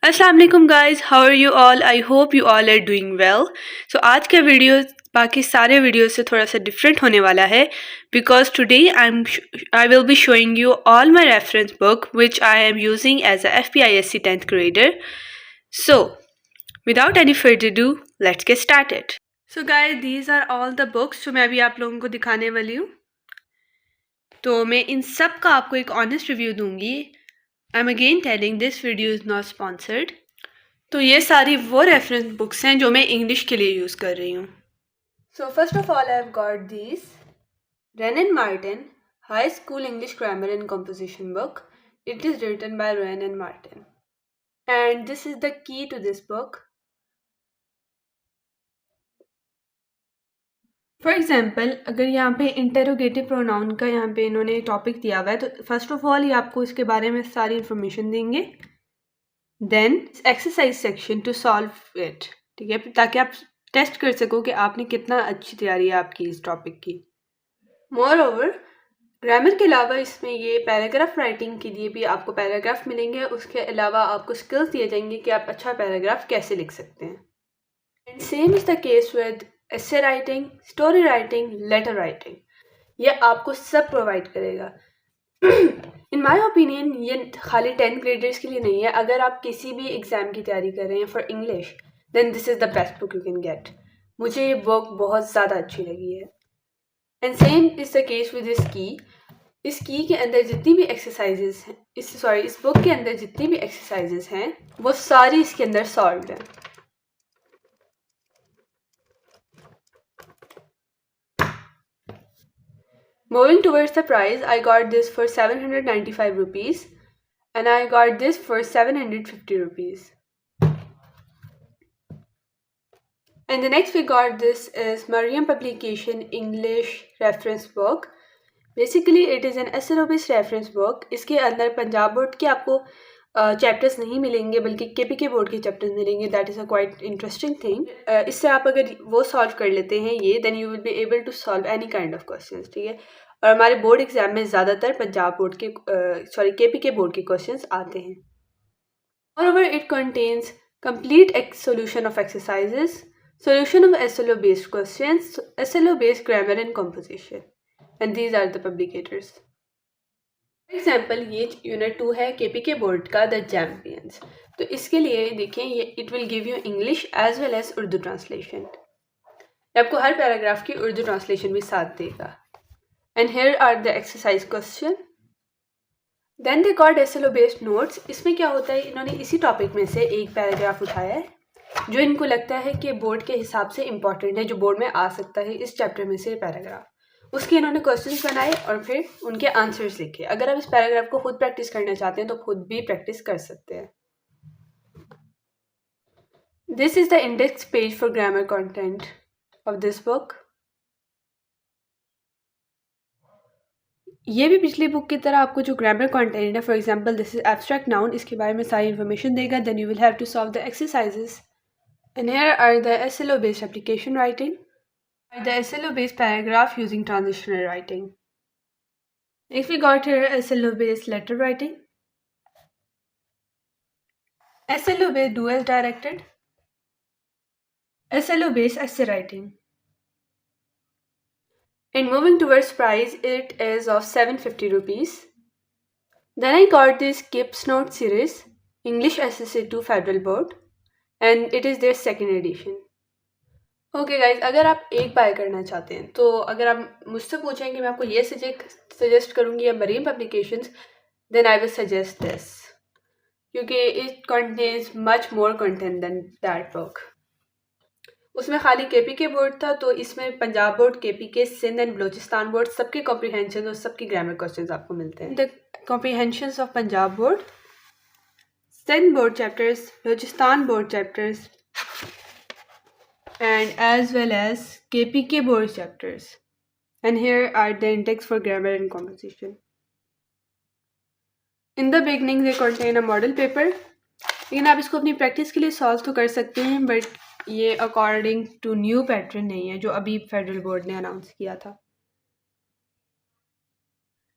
अस्सलाम वालेकुम guys, how are you all? I hope you all are doing well. So आज का video बाकी सारे वीडियो से थोड़ा सा डिफरेंट होने वाला है because today I will be showing you all my reference book which I am using as a FPISC 10th grader. So without any further ado, let's get started. So guys, these are all the books जो मैं अभी आप लोगों को दिखाने वाली हूँ। तो मैं इन सब का आपको एक ऑनेस्ट रिव्यू दूंगी। I am again telling this video is not sponsored. तो ये सारी वो रेफरेंस बुक्स हैं जो मैं इंग्लिश के लिए यूज़ कर रही हूँ। So first of all I have got this Wren and Martin high school English grammar and composition book. It is written by Wren and Martin and this is the key to this book. For example, अगर यहाँ पे interrogative pronoun का यहाँ पे इन्होंने topic दिया हुआ है तो फर्स्ट ऑफ ऑल ये आपको इसके बारे में सारी इन्फॉर्मेशन देंगे. Then exercise section to solve it, ठीक है, ताकि आप टेस्ट कर सको कि आपने कितना अच्छी तैयारी है आपकी इस टॉपिक की. मोर ओवर, ग्रामर के अलावा इसमें ये पैराग्राफ राइटिंग के लिए भी आपको पैराग्राफ मिलेंगे. उसके अलावा आपको स्किल्स दिए जाएंगे कि आप अच्छा पैराग्राफ कैसे लिख सकते हैं. And same is the case with essay writing, story writing, letter writing. ये आपको सब प्रोवाइड करेगा. इन माई ओपिनियन ये खाली 10th ग्रेडर्स के लिए नहीं है. अगर आप किसी भी एग्ज़ाम की तैयारी कर रहे हैं for English, then this is the best book you can get. मुझे ये बुक बहुत ज़्यादा अच्छी लगी है. And same is the case with this key. इस की के अंदर जितनी भी एक्सरसाइजेज हैं, इस बुक के अंदर जितनी भी एक्सरसाइजेज हैं वो सारी इसके अंदर सॉल्व हैं. Moving towards the price, I got this for 795 rupees and I got this for 750 rupees. And the next we got this is Mariam Publication English Reference Book. Basically it is an SLO based reference book. इसके अंदर Punjab board के आपको chapters नहीं मिलेंगे बल्कि KPK board के chapters मिलेंगे. That is a quite interesting thing. इससे आप अगर वो सॉल्व कर लेते हैं ये, then you will be able to solve any kind of questions, ठीक है. और हमारे बोर्ड एग्जाम में ज़्यादातर पंजाब बोर्ड के KPK बोर्ड के क्वेश्चंस आते हैं. Moreover, it contains complete solution of exercises, solution of SLO based questions, SLO based grammar and composition, and these are the publicators. For example ये यूनिट 2 है KPK बोर्ड का द चैम्पियंस. तो इसके लिए देखें ये it will give you English as well as Urdu translation. आपको हर पैराग्राफ की उर्दू ट्रांसलेशन भी साथ देगा. And here are the exercise question. Then they got SLO based notes. इसमें क्या होता है, इन्होंने इसी टॉपिक में से एक पैराग्राफ उठाया है जो इनको लगता है कि बोर्ड के हिसाब से इम्पॉर्टेंट है, जो बोर्ड में आ सकता है इस चैप्टर में से पैराग्राफ. उसके इन्होंने क्वेश्चंस बनाए और फिर उनके आंसर्स लिखे. अगर आप इस पैराग्राफ को खुद प्रैक्टिस करना चाहते हैं तो खुद भी प्रैक्टिस कर सकते हैं. This is the index page for grammar content of this book. ये भी पिछली बुक की तरह आपको जो ग्रामर कंटेंट है, for example this is abstract noun, इसके बारे में सारी इन्फॉर्मेशन देगा. Then you will have to solve the exercises. And here are the SLO based application writing, the SLO based paragraph using transitional writing. Next we got here SLO based letter writing, SLO based do as directed, SLO based essay writing. And moving towards price, it is of 750 rupees. Then I got this Gibbs Note series, English SSA 2 Federal Board, and it is their second edition. Okay guys, अगर आप एक bye करना चाहते हैं तो अगर आप मुझसे पूछें कि मैं आपको ये सजेस्ट करूँगी या मरीम publications, then I will suggest this क्योंकि it contains much more content than that book. उसमें खाली KPK बोर्ड था, तो इसमें Punjab board, KPK, Sindh and Balochistan board सबके कॉम्प्रीहेंशन और सबकी ग्रामर क्वेश्चंस आपको मिलते हैं. The comprehensions of Punjab board, Sindh board chapters, Balochistan board chapters, and as well as KPK board chapters. And here are the index for grammar and composition. In the beginning they contain a model paper. लेकिन आप इसको अपनी practice के लिए solve तो कर सकते हैं, बट ये अकॉर्डिंग टू न्यू पैटर्न नहीं है जो अभी फेडरल बोर्ड ने अनाउंस किया था.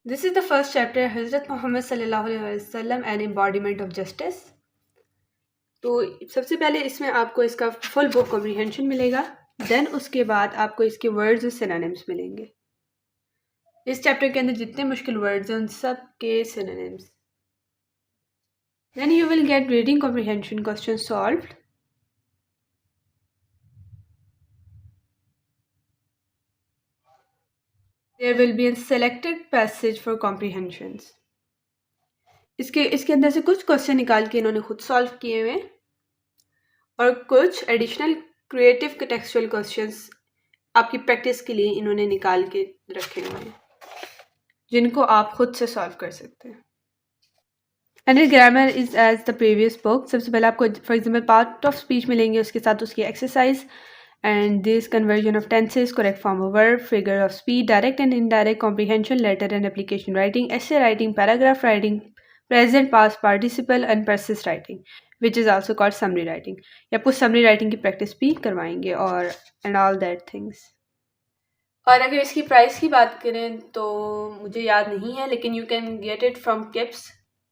This is the first chapter, हजरत मोहम्मद सल्लल्लाहु अलैहि वसल्लम एन एम्बॉडीमेंट ऑफ जस्टिस. तो सबसे पहले इसमें आपको इसका फुल बुक कॉम्प्रिहेंशन मिलेगा, देन उसके बाद आपको इसके वर्ड्स और सिनोनिम्स मिलेंगे। इस चैप्टर के अंदर जितने मुश्किल वर्ड्स हैं उन सब के synonyms. Then you will get reading comprehension question solved. There will be a selected passage for comprehensions. इसके अंदर से कुछ क्वेश्चन निकाल के इन्होंने खुद सॉल्व किए हुए और कुछ एडिशनल क्रिएटिव टेक्सचुअल क्वेश्चंस आपकी प्रैक्टिस के लिए इन्होंने निकाल के रखे हुए हैं जिनको आप खुद से सॉल्व कर सकते हैं। And grammar is as the previous book. सबसे पहले आपको for example part of speech मिलेंगे, उसके साथ उसकी exercise and this conversion of tenses, correct form of verb, figure of speech, direct and indirect comprehension, letter and application writing, essay writing, paragraph writing, present past participle and persist writing, which is also called summary writing. या आपको summary writing की practice भी करवाएंगे और and all that things. और अगर इसकी price की बात करें तो मुझे याद नहीं है, लेकिन you can get it from Kips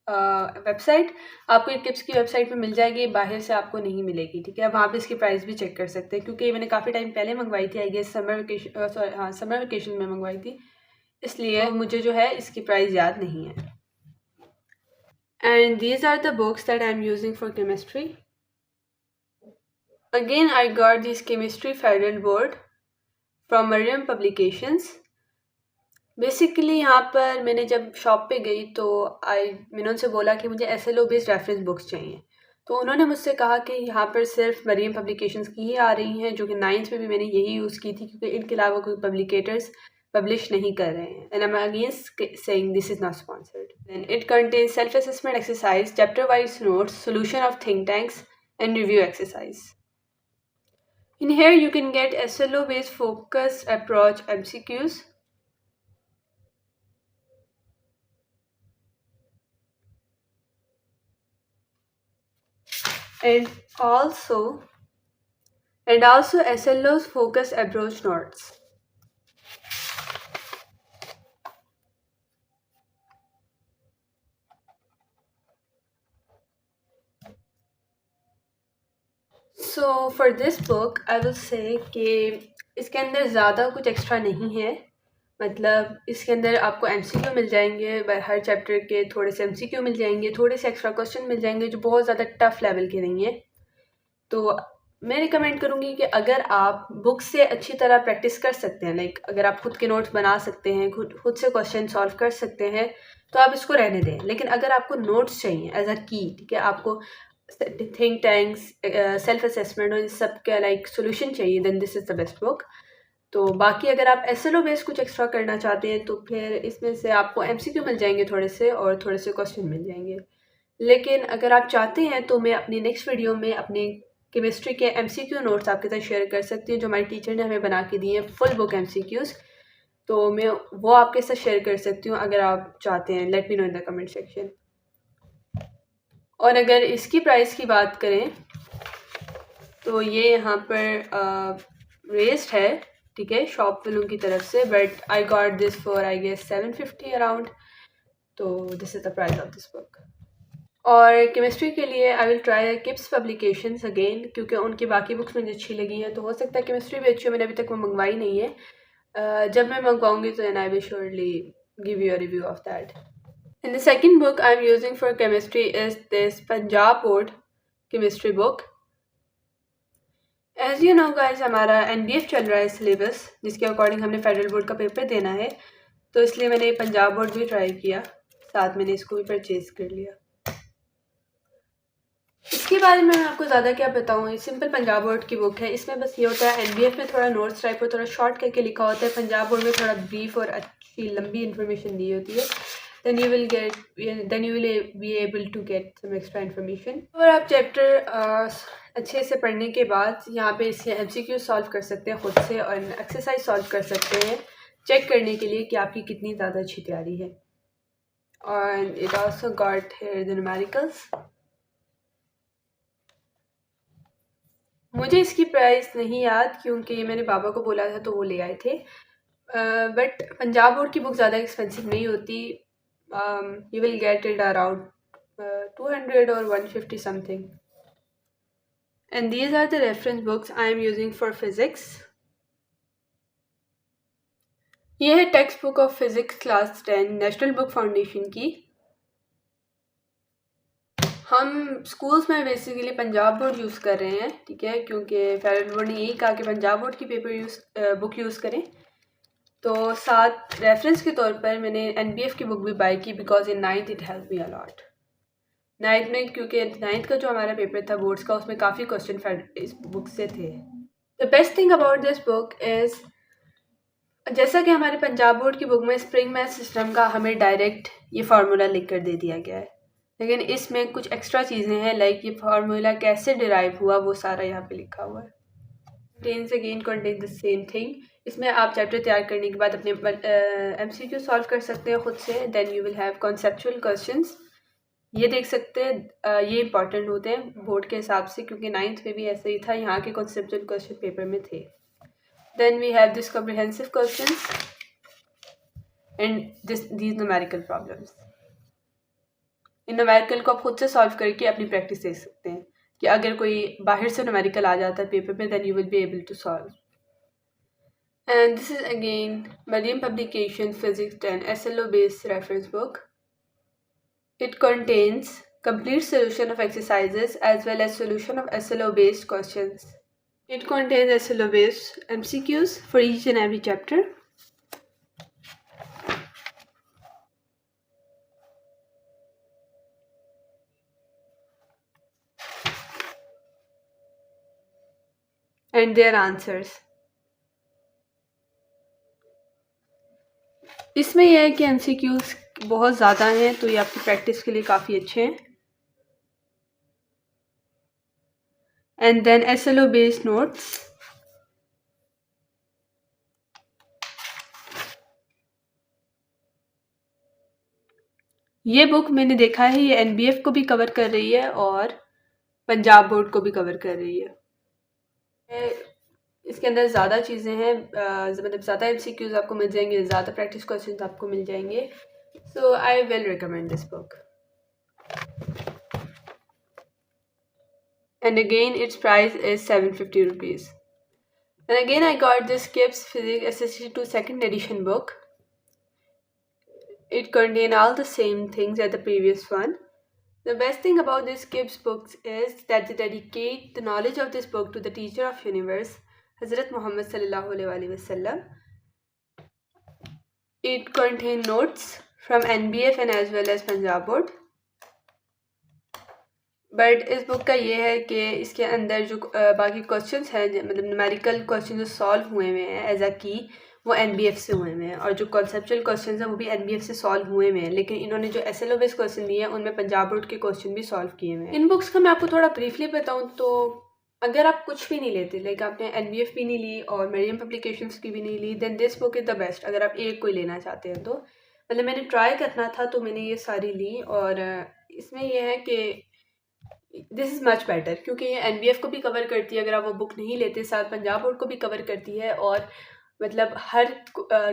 website. आपको एक किप्स की वेबसाइट पे मिल जाएगी, बाहर से आपको नहीं मिलेगी, ठीक है। वहाँ पे इसकी प्राइस भी चेक कर सकते हैं, क्योंकि मैंने काफ़ी टाइम पहले मंगवाई थी, आई गेस समर वेकेशन में मंगवाई थी, इसलिए मुझे जो है इसकी प्राइस याद नहीं है। And these are the books that I am using for chemistry. Again I got this chemistry federal board from Mariam publications. Basically यहाँ पर मैंने जब शॉप पे गई तो मैंने उनसे बोला कि मुझे SLO बेस्ड रेफरेंस बुक्स चाहिए, तो उन्होंने मुझसे कहा कि यहाँ पर सिर्फ मरियम पब्लिकेशंस की ही आ रही हैं, जो कि 9th में भी मैंने यही यूज़ की थी, क्योंकि इनके अलावा कोई पब्लिकेटर्स पब्लिश नहीं कर रहे हैं। And I am against saying this is not sponsored. Then it contains self assessment exercise, chapter wise notes, solution of think tanks and review exercise. In here you can get SLO based focus approach MCQs. And also SLO's focus approach notes. So for this book I will say कि इसके अंदर ज़्यादा कुछ extra नहीं है, मतलब इसके अंदर आपको MCQ मिल जाएंगे, हर चैप्टर के थोड़े से MCQ मिल जाएंगे, थोड़े से एक्स्ट्रा क्वेश्चन मिल जाएंगे जो बहुत ज़्यादा टफ लेवल के नहीं है। तो मैं रिकमेंड करूँगी कि अगर आप बुक से अच्छी तरह प्रैक्टिस कर सकते हैं, लाइक अगर आप खुद के नोट्स बना सकते हैं, खुद से क्वेश्चन सॉल्व कर सकते हैं, तो आप इसको रहने दें। लेकिन अगर आपको नोट्स चाहिए एज अ की, ठीक है, आपको थिंक टैंक्स, सेल्फ असेसमेंट और इस सब का लाइक सोल्यूशन चाहिए, then this is the best book. तो बाकी अगर आप SLO बेस्ड कुछ एक्स्ट्रा करना चाहते हैं तो फिर इसमें से आपको MCQ मिल जाएंगे थोड़े से, और थोड़े से क्वेश्चन मिल जाएंगे। लेकिन अगर आप चाहते हैं तो मैं अपनी नेक्स्ट वीडियो में अपने केमिस्ट्री के MCQ नोट्स आपके साथ शेयर कर सकती हूँ, जो हमारी टीचर ने हमें बना के दिए हैं, फुल बुक MCQs। तो मैं वो आपके साथ शेयर कर सकती हूँ अगर आप चाहते हैं। Let me know in the comment section. और अगर इसकी प्राइस की बात करें तो ये यहाँ पर रेस्ड है, ठीक है, शॉप वालों की तरफ से, but I got this for I guess 750 around. तो this is the price of this book. और केमिस्ट्री के लिए I will try KIPS publications again, क्योंकि उनकी बाकी बुक्स मुझे अच्छी लगी हैं, तो हो सकता है केमिस्ट्री भी अच्छी हो। मैंने अभी तक वो मंगवाई नहीं है, जब मैं मंगवाऊंगी तो then I will surely give you a review of that. And the second book I'm using for chemistry is this Punjab Board chemistry book. As you know guys, हमारा NBF चल रहा है सिलेबस, जिसके अकॉर्डिंग हमने federal board का paper देना है, तो इसलिए मैंने पंजाब बोर्ड भी ट्राई किया, साथ मैंने इसको भी परचेज कर लिया। इसके बारे में मैं आपको ज़्यादा क्या बताऊँ, सिंपल पंजाब बोर्ड की बुक है। इसमें बस ये होता है NBF में थोड़ा नोट्स टाइप और थोड़ा शॉर्ट करके लिखा होता है, पंजाब बोर्ड में थोड़ा ब्रीफ और अच्छी लंबी इन्फॉर्मेशन दी होती है। then you will be able to get some extra information। और आप चैप्टर अच्छे से पढ़ने के बाद यहाँ पे इसके MCQ सॉल्व कर सकते हैं खुद से, और एक्सरसाइज सॉल्व कर सकते हैं चेक करने के लिए कि आपकी कितनी ज़्यादा अच्छी तैयारी है। और it also got here the numericals। मुझे इसकी प्राइस नहीं याद, क्योंकि मैंने बाबा को बोला था तो वो ले आए थे, बट पंजाब बोर्ड की बुक ज़्यादा एक्सपेंसिव नहीं होती। You will get it around 200 or 150 something। And these are the reference books I am using for physics. ये है text book of physics class 10 national book foundation की। हम स्कूल्स में basically Punjab board use कर रहे हैं, ठीक है, क्योंकि फेडरल बोर्ड ने यही कहा कि पंजाब बोर्ड की बुक यूज़ करें। तो साथ रेफरेंस के तौर पर मैंने NBF की बुक भी बाय की because in 9th it help me a lot. 9th में, क्योंकि 9th का जो हमारा पेपर था बोर्ड्स का, उसमें काफ़ी क्वेश्चन इस बुक से थे। The best thing about this book is, जैसा कि हमारे पंजाब बोर्ड की बुक में स्प्रिंग मैथ सिस्टम का हमें डायरेक्ट ये फार्मूला लिख कर दे दिया गया है, लेकिन इसमें कुछ एक्स्ट्रा चीज़ें हैं, लाइक ये फार्मूला कैसे डिराइव हुआ वो सारा यहाँ पे लिखा हुआ है। Contain the same thing. इसमें आप चैप्टर तैयार करने के बाद अपने MCQ सॉल्व कर सकते हैं खुद से। Then you will have conceptual questions, ये देख सकते हैं, ये इंपॉर्टेंट होते हैं बोर्ड के हिसाब से, क्योंकि 9th में भी ऐसे ही था, यहाँ के कॉन्सेप्चुअल क्वेश्चन पेपर में थे। Then we have this comprehensive questions and these numerical problems. इन न्यूमेरिकल को आप खुद से सॉल्व करके अपनी प्रैक्टिस देख सकते हैं कि अगर कोई बाहर से न्यूमेरिकल आ जाता है पेपर में, then you will be able to solve. And this is again Mariam Publication Physics 10 SLO based reference book. It contains complete solution of exercises as well as solution of SLO based questions. It contains SLO based MCQs for each and every chapter. And their answers. इसमें यह है कि MCQs बहुत ज़्यादा हैं, तो ये आपकी प्रैक्टिस के लिए काफ़ी अच्छे हैं। And then SLO based notes. ये बुक मैंने देखा है ये NBF को भी कवर कर रही है और पंजाब बोर्ड को भी कवर कर रही है। इसके अंदर ज़्यादा चीज़ें हैं, मतलब ज़्यादा MCQs आपको मिल जाएंगे, ज़्यादा प्रैक्टिस क्वेश्चंस आपको मिल जाएंगे। So I will recommend this book. And again its price is 750 rupees. And again I got this KIPS Physics SST2 second edition book. It contains all the same things as the previous one. The best thing about this KIPS books is that they dedicate the knowledge of this book to the teacher of universe, Hazrat Muhammad sallallahu alaihi wasallam. It contains notes from NBF and as well as Punjab board. But इस book का ये है कि इसके अंदर जो बाकी questions हैं, मतलब न्यूमेरिकल क्वेश्चन जो सॉल्व हुए हुए हैं एज अ की, वो NBF से हुए हुए हैं, और जो कॉन्सेप्चुअल क्वेश्चंस हैं वो भी NBF से सॉल्व हुए हुए हैं। लेकिन इन्होंने जो SLO बेस्ड क्वेश्चन दिए हैं उनमें पंजाब बोर्ड के क्वेश्चन भी सॉल्व किए हुए हैं। इन बुक्स का मैं आपको थोड़ा ब्रीफली बताऊँ तो, अगर आप कुछ भी नहीं लेते, लाइक आपने NBF भी नहीं ली और मरियम पब्लिकेशंस की भी नहीं ली, then this book is the best अगर आप एक कोई लेना चाहते हैं तो। मतलब मैंने ट्राई करना था तो मैंने ये सारी ली, और इसमें यह है कि दिस इज़ मच बेटर, क्योंकि ये NBF को भी कवर करती है अगर आप वो बुक नहीं लेते, साथ पंजाब बोर्ड को भी कवर करती है, और मतलब हर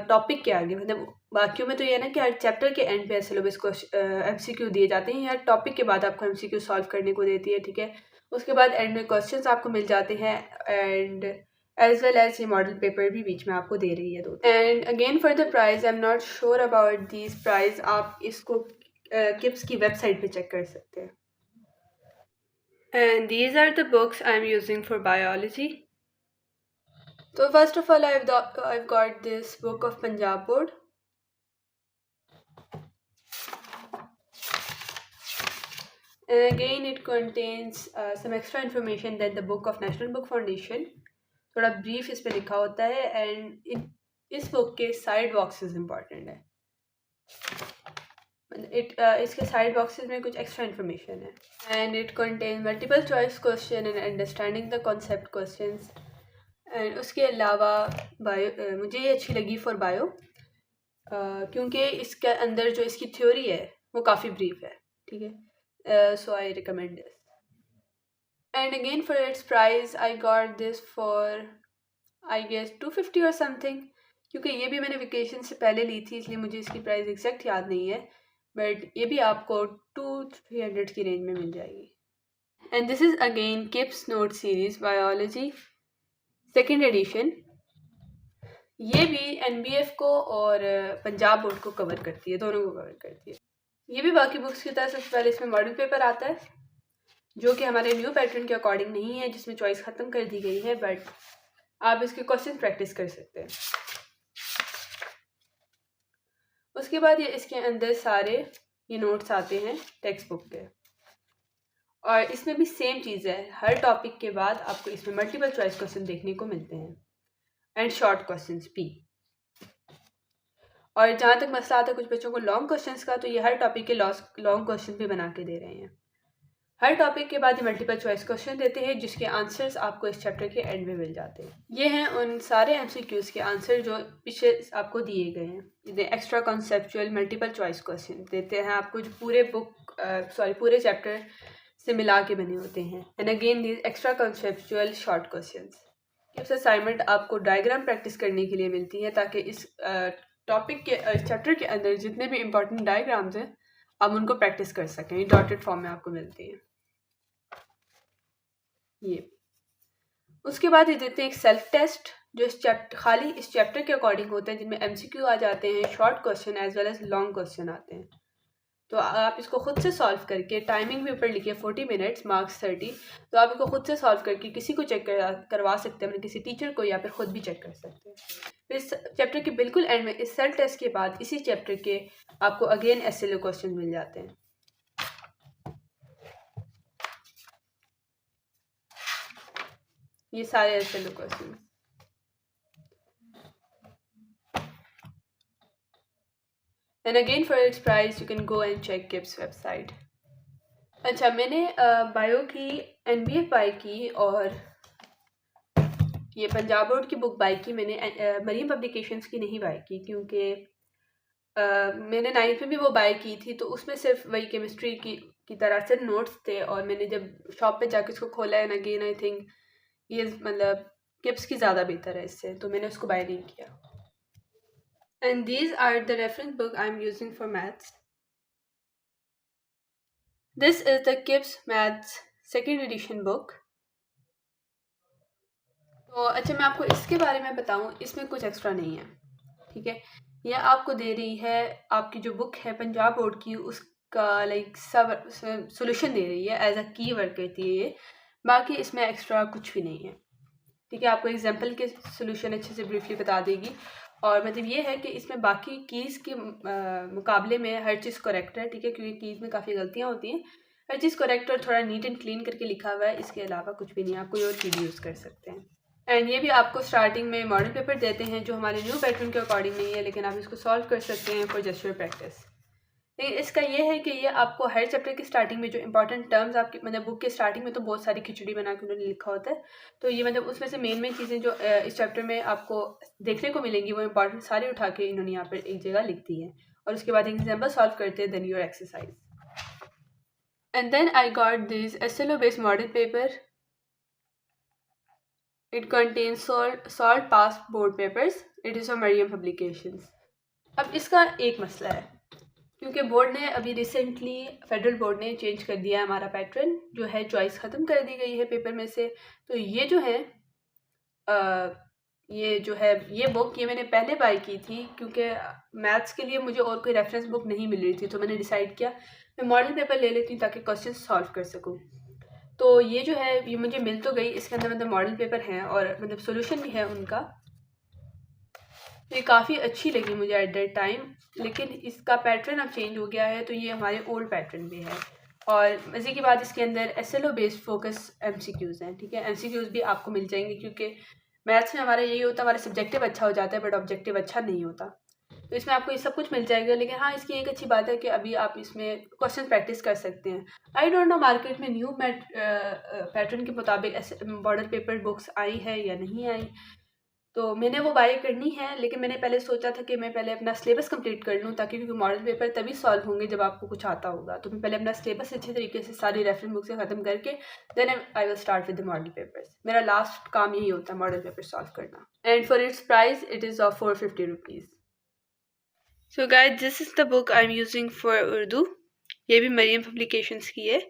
टॉपिक के आगे, मतलब बाकियों में तो ये है ना कि हर चैप्टर के एंड पे सिलेबस को MCQ दिए जाते हैं, हर टॉपिक के बाद आपको MCQ सॉल्व करने को देती है, ठीक है। उसके बाद एंड में क्वेश्चंस आपको मिल जाते हैं, एंड एज वेल एज ये मॉडल पेपर भी बीच में आपको दे रही है दो। And again for the price, I am not sure about this price, आप इसको किप्स की वेबसाइट पे चेक कर सकते हैं। And these are the books I'm using for biology. So first of all, I've got this book of Punjab board. And again it contains some extra information than the book of National Book Foundation. थोड़ा brief इस पे लिखा होता है, and इस book के side boxes important है। इसके साइड बॉक्सेस में कुछ एक्स्ट्रा इन्फॉर्मेशन है। And it contain multiple choice question and understanding the concept questions. And उसके अलावा बायो, मुझे ये अच्छी लगी फॉर बायो, क्योंकि इसके अंदर जो इसकी थ्योरी है वो काफ़ी ब्रीफ है, ठीक है। So I recommend this. And again for its price I got this for I guess 250 और समथिंग, क्योंकि ये भी मैंने वेकेशन से पहले ली थी, इसलिए मुझे इसकी प्राइस एग्जैक्ट याद नहीं है, बट ये भी आपको 200-300 की रेंज में मिल जाएगी। And this is again Kips note series biology second edition. ये भी एनबीएफ को और पंजाब बोर्ड को कवर करती है, दोनों को कवर करती है। ये भी बाकी बुक्स की तरह सबसे पहले इसमें मॉडल पेपर आता है जो कि हमारे न्यू पैटर्न के अकॉर्डिंग नहीं है, जिसमें चॉइस ख़त्म कर दी गई है, बट आप इसके क्वेश्चन प्रैक्टिस कर सकते हैं। उसके बाद ये इसके अंदर सारे ये नोट्स आते हैं टेक्स्ट बुक के, और इसमें भी सेम चीज़ है, हर टॉपिक के बाद आपको इसमें मल्टीपल चॉइस क्वेश्चन देखने को मिलते हैं एंड शॉर्ट क्वेश्चंस भी। और जहाँ तक मसला आता है कुछ बच्चों को लॉन्ग क्वेश्चंस का, तो ये हर टॉपिक के लॉन्ग क्वेश्चन भी बना के दे रहे हैं। हर टॉपिक के बाद ये मल्टीपल चॉइस क्वेश्चन देते हैं जिसके आंसर्स आपको इस चैप्टर के एंड में मिल जाते हैं। ये हैं उन सारे एमसीक्यूज़ के आंसर जो पीछे आपको दिए गए हैं। ये extra conceptual multiple choice question देते हैं आपको जो पूरे चैप्टर से मिला के बने होते हैं। And again these extra conceptual short questions. इस असाइनमेंट आपको डायग्राम प्रैक्टिस करने के लिए मिलती है ताकि इस टॉपिक के चैप्टर के अंदर जितने भी इंपॉर्टेंट डायग्राम्स हैं आप उनको प्रैक्टिस कर सकें। डॉटेड फॉर्म में आपको मिलती है ये। उसके बाद ये देते हैं एक सेल्फ टेस्ट जो इस चैप्टर के अकॉर्डिंग होते हैं, जिनमें एमसीक्यू आ जाते हैं, short question as well as long question आते हैं। तो आप इसको खुद से सॉल्व करके, टाइमिंग भी ऊपर लिखिए 40 मिनट्स, मार्क्स 30, तो आप इसको खुद से सॉल्व करके किसी को चेक करवा सकते हैं, अपने किसी टीचर को, या फिर खुद भी चेक कर सकते हैं। फिर इस चैप्टर के बिल्कुल एंड में इस सेल्फ टेस्ट के बाद इसी चैप्टर के आपको अगेन एसएलओ क्वेश्चन मिल जाते हैं। ये सारे SLO question. And again for its price you can go and check KIPS website. अच्छा, मैंने बायो की एनबीएफ बाय की और ये पंजाब बोर्ड की बुक बाय की। मैंने मरीम पब्लिकेशंस की नहीं बाय की क्योंकि मैंने 9th में भी वो बाय की थी, तो उसमें सिर्फ वही केमिस्ट्री की तरह से नोट्स थे, और मैंने जब शॉप पे जाके उसको खोला एंड अगेन आई थिंक ये मतलब किप्स की ज़्यादा बेहतर है इससे, तो मैंने उसको बाय नहीं किया। And these are the reference book I'm using for maths. This is the KIPS Maths second edition book. तो अच्छा, मैं आपको इसके बारे में बताऊं, इसमें कुछ एक्स्ट्रा नहीं है, ठीक है। यह आपको दे रही है, आपकी जो बुक है पंजाब बोर्ड की उसका लाइक सब सोल्यूशन दे रही है, एज अ की वर्क करती है ये। बाकी इसमें एक्स्ट्रा कुछ भी नहीं है, ठीक है। आपको एग्जाम्पल के सोल्यूशन अच्छे से ब्रीफली बता देगी, और मतलब ये है कि इसमें बाकी कीज़ के मुकाबले में हर चीज़ करेक्ट है, ठीक है, क्योंकि कीज़ में काफ़ी गलतियाँ होती हैं। हर चीज़ करेक्ट और थोड़ा नीट एंड क्लीन करके लिखा हुआ है, इसके अलावा कुछ भी नहीं है। आप कोई और चीज़ यूज़ कर सकते हैं। एंड ये भी आपको स्टार्टिंग में मॉडल पेपर देते हैं जो हमारे न्यू पैटर्न के अकॉर्डिंग नहीं है, लेकिन आप इसको सॉल्व कर सकते हैं फॉर जस्ट योर प्रैक्टिस। लेकिन इसका ये है कि ये आपको हर चैप्टर की स्टार्टिंग में जो इंपॉर्टेंट टर्म्स आपकी मतलब बुक के स्टार्टिंग में तो बहुत सारी खिचड़ी बना के उन्होंने लिखा होता है, तो ये मतलब उसमें से मेन चीज़ें जो इस चैप्टर में आपको देखने को मिलेंगी वो इंपॉर्टेंट सारी उठा के इन्होंने यहाँ पर एक जगह लिख दी है, और उसके बाद एग्जाम्पल सॉल्व करते हैं, then your exercise. And then I got this SLO based model paper. It contains salt past board papers. It is from Mariam Publications. अब इसका एक मसला है, क्योंकि बोर्ड ने अभी रिसेंटली फेडरल बोर्ड ने चेंज कर दिया है हमारा पैटर्न, जो है चॉइस ख़त्म कर दी गई है पेपर में से। तो ये जो है ये बुक ये मैंने पहले बाय की थी, क्योंकि मैथ्स के लिए मुझे और कोई रेफरेंस बुक नहीं मिल रही थी, तो मैंने डिसाइड किया मैं मॉडल पेपर ले लेती हूँ ताकि क्वेश्चन सॉल्व कर सकूँ। तो ये जो है ये मुझे मिल तो गई, इसके अंदर मतलब मॉडल पेपर हैं और मतलब सोल्यूशन भी है उनका, तो ये काफ़ी अच्छी लगी मुझे एट दैट टाइम। लेकिन इसका पैटर्न अब चेंज हो गया है, तो ये हमारे ओल्ड पैटर्न भी है। और मज़े की बात इसके अंदर SLO बेस्ड फोकस MCQs हैं, ठीक है। MCQs भी आपको मिल जाएंगे, क्योंकि मैथ्स में हमारा यही होता है, हमारा सब्जेक्टिव अच्छा हो जाता है बट ऑब्जेक्टिव अच्छा नहीं होता, तो इसमें आपको ये सब कुछ मिल जाएगा। लेकिन हाँ, इसकी एक अच्छी बात है कि अभी आप इसमें क्वेश्चन प्रैक्टिस कर सकते हैं। आई डोंट नो मार्केट में न्यू पैटर्न के मुताबिक मॉडल पेपर बुक्स आई है या नहीं आई, तो मैंने वो बाय करनी है। लेकिन मैंने पहले सोचा था कि मैं पहले अपना सिलेबस कंप्लीट कर लूँ, ताकि क्योंकि मॉडल पेपर तभी सॉल्व होंगे जब आपको कुछ आता होगा। तो मैं पहले अपना सिलेबस अच्छे तरीके से सारी रेफरेंस बुक से ख़त्म करके then I will start with the model papers. मेरा लास्ट काम यही होता है, मॉडल पेपर सॉल्व करना। And for its price it is of 450 rupees. So guys, this is the book I am using for Urdu. ये भी मरियम पब्लिकेशंस की है।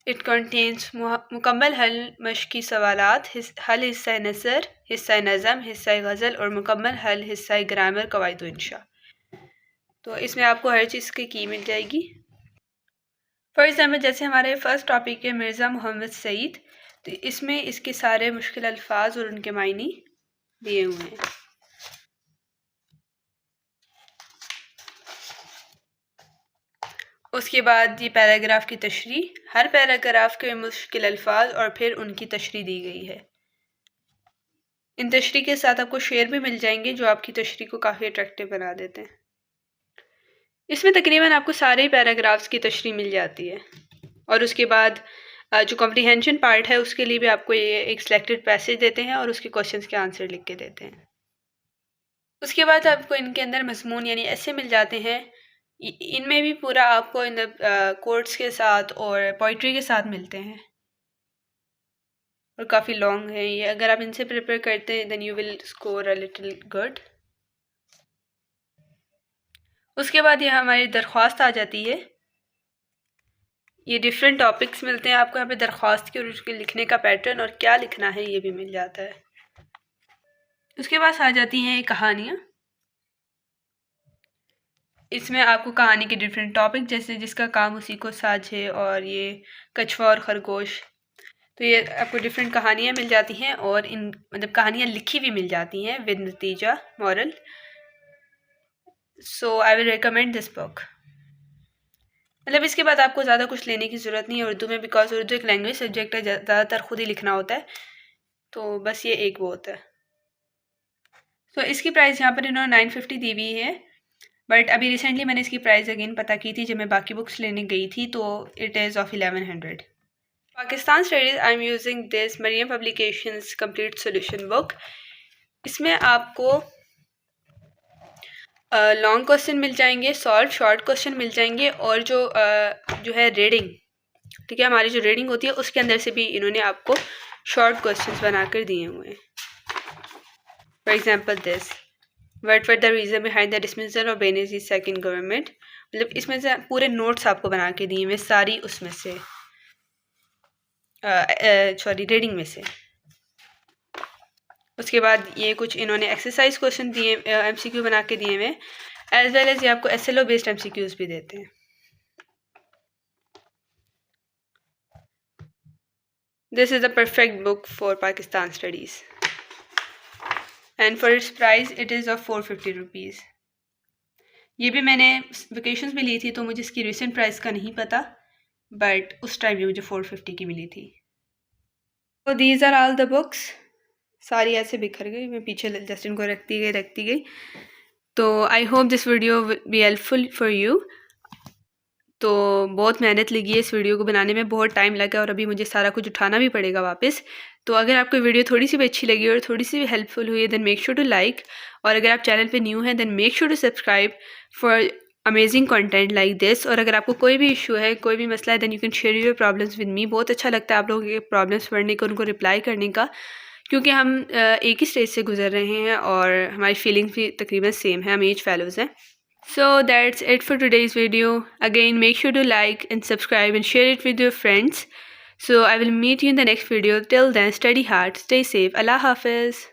इट कंटेन्स मुकम्मल हल मश्की सवालात, हल हिस्सा नसर, हिस्सा नज़म, हिस्सा गज़ल और मुकम्मल हल हिस्सा ग्रामर कवायद व इंशा। तो इसमें आपको हर चीज़ की मिल जाएगी। फॉर एग्ज़ाम्पल जैसे हमारे फर्स्ट टॉपिक है मिर्ज़ा मोहम्मद सईद, तो इसमें इसके सारे मुश्किल अल्फाज और उनके मायने दिए हुए हैं। उसके बाद ये पैराग्राफ की तशरीह, हर पैराग्राफ के मुश्किल अल्फाज और फिर उनकी तशरीह दी गई है। इन तशरीह के साथ आपको शेर भी मिल जाएंगे जो आपकी तशरीह को काफ़ी अट्रैक्टिव बना देते हैं। इसमें तकरीबन आपको सारे पैराग्राफ्स की तशरीह मिल जाती है। और उसके बाद जो कॉम्प्रीहेंशन पार्ट है उसके लिए भी आपको ये एक सिलेक्टेड पैसेज देते हैं और उसके क्वेश्चंस के आंसर लिख के देते हैं। उसके बाद आपको इनके अंदर मज़मून यानी ऐसे मिल जाते हैं, इनमें भी पूरा आपको इन कोट्स के साथ और पोइट्री के साथ मिलते हैं और काफ़ी लॉन्ग है ये। अगर आप इनसे प्रिपेयर करते हैं then you will score a little good. उसके बाद ये हमारी दरख्वास्त आ जाती है। ये डिफरेंट टॉपिक्स मिलते हैं आपको यहाँ पे दरख्वास्त के और उसके लिखने का पैटर्न और क्या लिखना है ये भी मिल जाता है। उसके बाद आ जाती हैं कहानियाँ। इसमें आपको कहानी के डिफरेंट टॉपिक जैसे जिसका काम उसी को साझ है और ये कछुआ और खरगोश, तो ये आपको डिफरेंट कहानियाँ मिल जाती हैं और इन मतलब कहानियाँ लिखी भी मिल जाती हैं विद नतीजा moral. So I will recommend this book. मतलब इसके बाद आपको ज़्यादा कुछ लेने की ज़रूरत नहीं है उर्दू में, बिकॉज उर्दू एक लैंग्वेज सब्जेक्ट है, ज़्यादातर खुद ही लिखना होता है, तो बस ये एक वो होता है। तो इसकी प्राइस यहाँ पर इन्होंने 950 दी हुई है, बट अभी रिसेंटली मैंने इसकी प्राइस अगेन पता की थी जब मैं बाकी बुक्स लेने गई थी, तो it is of 1100। Pakistan studies I am using this Mariam publications complete solution book. इसमें आपको लॉन्ग क्वेश्चन मिल जाएंगे, सॉल्व शॉर्ट क्वेश्चन मिल जाएंगे और जो है रीडिंग, ठीक है, हमारी जो रीडिंग होती है उसके अंदर से भी इन्होंने आपको शॉर्ट क्वेश्चंस बनाकर दिए हुए हैं। For example this, what were the reason behind the dismissal of Benazir second government. मतलब इसमें से पूरे नोट्स आपको बना के दिए हुए सारी उसमें से रीडिंग में से। उसके बाद ये कुछ इन्होंने एक्सरसाइज क्वेश्चन दिए, MCQ बना के दिए हुए, एज वेल एज ये आपको SLO बेस्ड MCQs भी देते हैं। This is the perfect book for Pakistan studies and for its price it is of 450 rupees. ये भी मैंने वेकेशंस में ली थी तो मुझे इसकी रिसेंट प्राइस का नहीं पता, बट उस टाइम भी मुझे 450 की मिली थी। तो these are all the books. सारी ऐसे बिखर गई, मैं पीछे जस्ट इनको रखती गई। तो I hope this video be helpful for you. तो बहुत मेहनत लगी है इस वीडियो को बनाने में, बहुत टाइम लगा और अभी मुझे सारा कुछ उठाना भी पड़ेगा वापस। तो अगर आपको वीडियो थोड़ी सी भी अच्छी लगी और थोड़ी सी भी हेल्पफुल हुई है then make sure to like, और अगर आप चैनल पे न्यू हैं then make sure to subscribe for amazing content like this. और अगर आपको कोई भी इशू है, कोई भी मसला है then you can share your problems with me. बहुत अच्छा लगता है आप लोगों के प्रॉब्लम्स पढ़ने को, उनको रिप्लाई करने का, क्योंकि हम एक ही स्टेज से गुजर रहे हैं और हमारी फीलिंग्स भी तकरीबन सेम है, हम एज फेलोज़ हैं। So that's it for today's video. Again, make sure to like and subscribe and share it with your friends. So I will meet you in the next video. Till then, study hard, stay safe. Allah Hafiz.